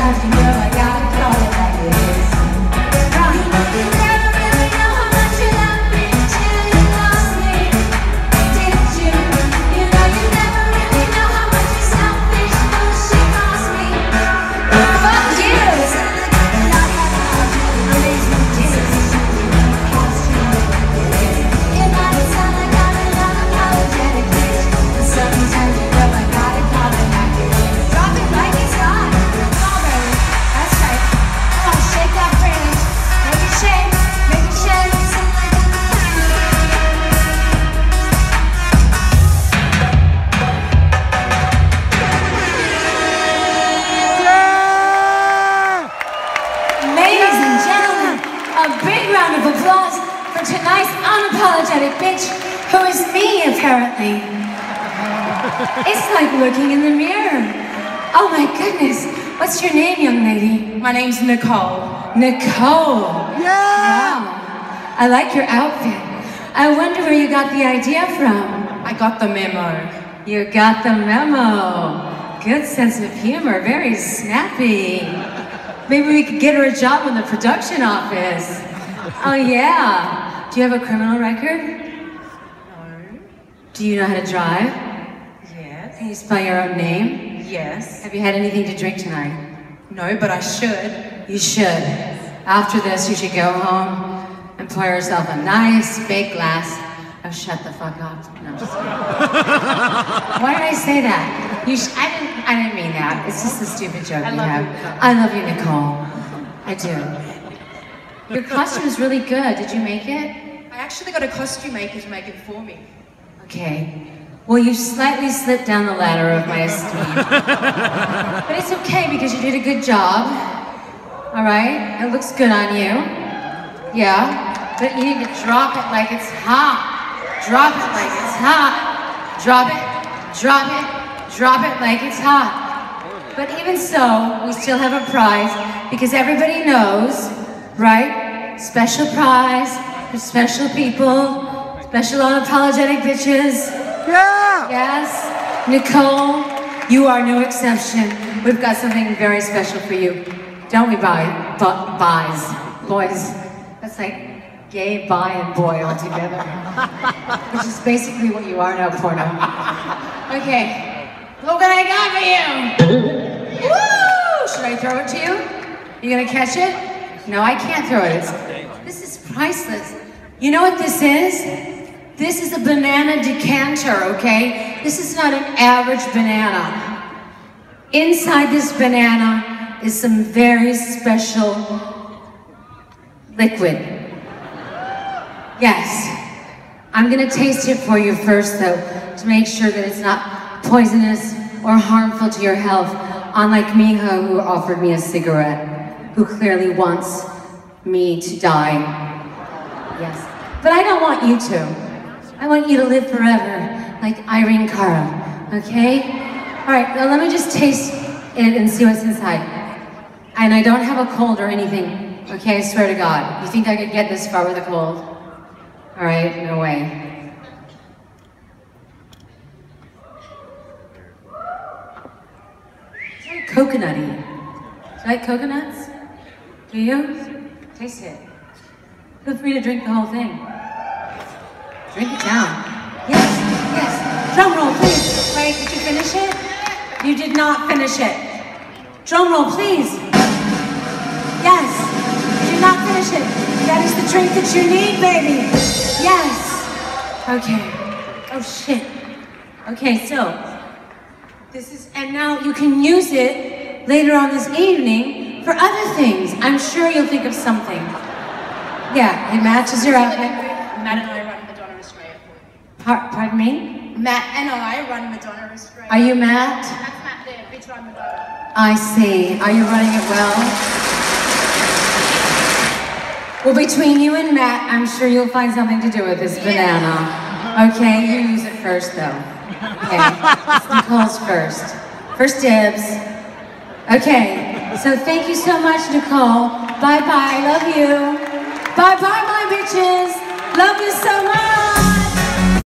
have to know, I gotta call it like it is. You never really know how much you love me till you lost me, did you? You know you never really know how much you selfish bullshit cost me. Fuck you! Not having all the amazing days. It might sound like I'm an unapologetic bitch, but sometimes you know I gotta call it like it is. Drop it like it's hot. Come on, baby. That's right. Come on, shake that fringe. Make it shake. Make it shake. Ladies and gentlemen, a big round of applause for tonight's unapologetic bitch, who is me, apparently. It's like looking in the mirror. Oh my goodness. What's your name, young lady? My name's Nicole. Nicole. Yeah! Wow. I like your outfit. I wonder where you got the idea from. I got the memo. You got the memo. Good sense of humor, very snappy. Maybe we could get her a job in the production office. Oh yeah. Do you have a criminal record? No. Do you know how to drive? Yes. Can you spell your own name? Yes. Have you had anything to drink tonight? No, but I should. You should. After this, you should go home and pour yourself a nice big glass of shut the fuck up. No, I'm just kidding. Why did I say that? I didn't mean that. It's just a stupid joke you have. I love you, Nicole. I do. Your costume is really good. Did you make it? I actually got a costume maker to make it for me. Okay. Well, you slightly slipped down the ladder of my esteem. But it's okay because you did a good job. All right? It looks good on you. Yeah. But you need to drop it like it's hot. Drop it like it's hot. Drop it, drop it, drop it like it's hot. But even so, we still have a prize because everybody knows, right? Special prize for special people, special unapologetic bitches. Yeah! Yes, Nicole, you are no exception. We've got something very special for you. Don't we, boys? That's like gay, bi, and boy all together. Which is basically what you are now, porno. Okay, look what I got for you! Woo! Should I throw it to you? You gonna catch it? No, I can't throw it. This is priceless. You know what this is? This is a banana decanter, okay? This is not an average banana. Inside this banana is some very special liquid. Yes. I'm gonna taste it for you first, though, to make sure that it's not poisonous or harmful to your health, unlike Miho, who offered me a cigarette, who clearly wants me to die. Yes. But I don't want you to. I want you to live forever, like Irene Cara, okay? All right, now let me just taste it and see what's inside. And I don't have a cold or anything, okay? I swear to God. You think I could get this far with a cold? All right, no way. It's very coconutty. Do you like coconuts? Do you? Taste it. Feel free to drink the whole thing. Drink it down. Yes, yes. Drum roll, please. Wait, did you finish it? You did not finish it. Drum roll, please. Yes. You did not finish it. That is the drink that you need, baby. Yes. Okay. Oh, shit. Okay, so this is, and now you can use it later on this evening for other things. I'm sure you'll think of something. Yeah, it matches your outfit. Matt and I run Madonna Australia for you. Pardon me? Matt and I run Madonna Australia. Are you Matt? That's Matt there, bitch run Madonna. I see. Are you running it well? Well, between you and Matt, I'm sure you'll find something to do with this banana. Okay, you use it first, though. Okay, it's Nicole's first. First dibs. Okay, so thank you so much, Nicole. Bye-bye, love you. Bye-bye, my bitches. Love you so much.